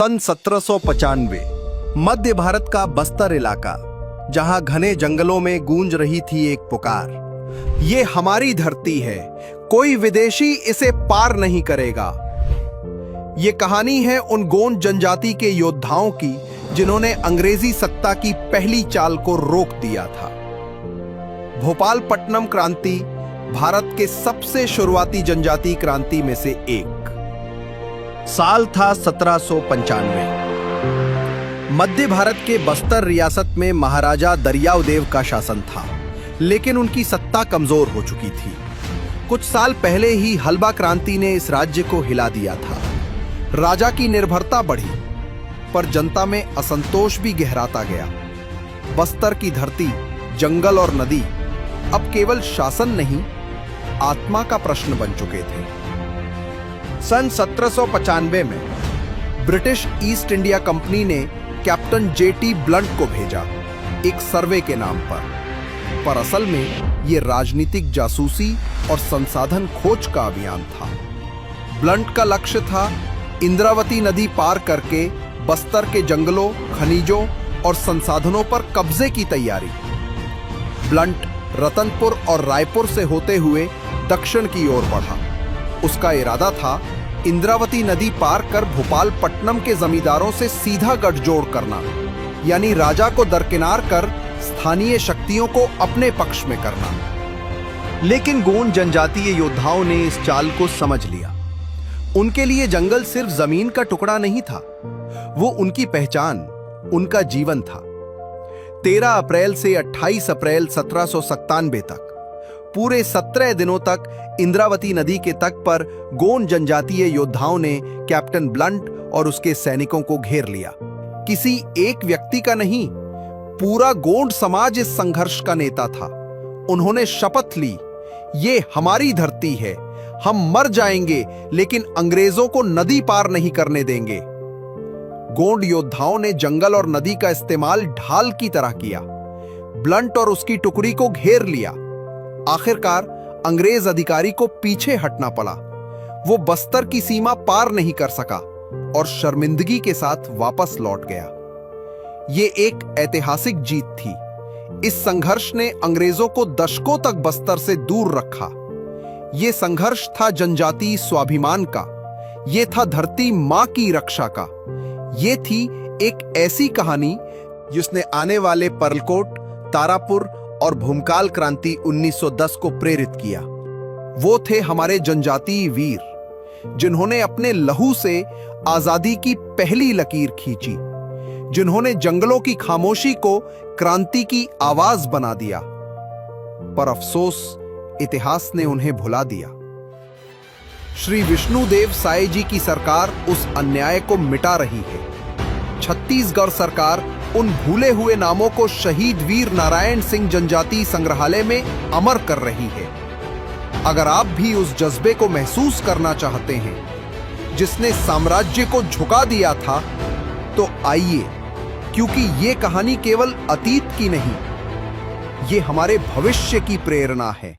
सन 1795 मध्य भारत का बस्तर इलाका, जहां घने जंगलों में गूंज रही थी एक पुकार, ये हमारी धरती है, कोई विदेशी इसे पार नहीं करेगा। ये कहानी है उन गोंड जनजाति के योद्धाओं की जिन्होंने अंग्रेजी सत्ता की पहली चाल को रोक दिया था। भोपालपट्टनम क्रांति भारत के सबसे शुरुआती जनजातीय क्रांति में से एक। साल था 1795। मध्य भारत के बस्तर रियासत में महाराजा दरियाउदेव का शासन था, लेकिन उनकी सत्ता कमजोर हो चुकी थी। कुछ साल पहले ही हल्बा क्रांति ने इस राज्य को हिला दिया था। राजा की निर्भरता बढ़ी, पर जनता में असंतोष भी गहराता गया। बस्तर की धरती, जंगल और नदी अब केवल शासन नहीं, आत्मा का प्रश्न बन चुके थे। सन 1795 में ब्रिटिश ईस्ट इंडिया कंपनी ने कैप्टन जेटी ब्लंट को भेजा, एक सर्वे के नाम पर असल में यह राजनीतिक जासूसी और संसाधन खोज का अभियान था। ब्लंट का लक्ष्य था इंद्रावती नदी पार करके बस्तर के जंगलों, खनिजों और संसाधनों पर कब्जे की तैयारी। ब्लंट रतनपुर और रायपुर से होते हुए दक्षिण की ओर बढ़ा। उसका इरादा था इंद्रावती नदी पार कर भोपालपट्टनम के जमींदारों से सीधा गठजोड़ करना, यानी राजा को दरकिनार कर स्थानीय शक्तियों को अपने पक्ष में करना। लेकिन गोंड जनजातीय योद्धाओं ने इस चाल को समझ लिया। उनके लिए जंगल सिर्फ जमीन का टुकड़ा नहीं था, वो उनकी पहचान, उनका जीवन था। 13 अप्रैल से 28 अप्रैल 1797 तक पूरे 17 दिनों तक इंद्रावती नदी के तट पर गोंड जनजातीय योद्धाओं ने कैप्टन ब्लंट और उसके सैनिकों को घेर लिया। किसी एक व्यक्ति का नहीं, पूरा गोंड समाज इस संघर्ष का नेता था। उन्होंने शपथ ली, ये हमारी धरती है, हम मर जाएंगे लेकिन अंग्रेजों को नदी पार नहीं करने देंगे। गोंड योद्धाओं ने जंगल और नदी का इस्तेमाल ढाल की तरह किया। ब्लंट और उसकी टुकड़ी को घेर लिया। आखिरकार अंग्रेज अधिकारी को पीछे हटना पड़ा। वो बस्तर की सीमा पार नहीं कर सका और शर्मिंदगी के साथ वापस लौट गया। ये एक ऐतिहासिक जीत थी। इस संघर्ष ने अंग्रेजों को दशकों तक बस्तर से दूर रखा। ये संघर्ष था जनजातीय स्वाभिमान का, ये था धरती मां की रक्षा का। ये थी एक ऐसी कहानी जिसने आने वाले पर्लकोट, तारापुर और भूमकाल क्रांति 1910 को प्रेरित किया। वो थे हमारे जनजातीय वीर, जिन्होंने अपने लहू से आजादी की पहली लकीर खींची, जिन्होंने जंगलों की खामोशी को क्रांति की आवाज बना दिया। पर अफसोस, इतिहास ने उन्हें भुला दिया। श्री विष्णुदेव साय जी की सरकार उस अन्याय को मिटा रही है। छत्तीसगढ़ सरकार उन भूले हुए नामों को शहीद वीर नारायण सिंह जनजातीय संग्रहालय में अमर कर रही है। अगर आप भी उस जज्बे को महसूस करना चाहते हैं जिसने साम्राज्य को झुका दिया था, तो आइए, क्योंकि ये कहानी केवल अतीत की नहीं, ये हमारे भविष्य की प्रेरणा है।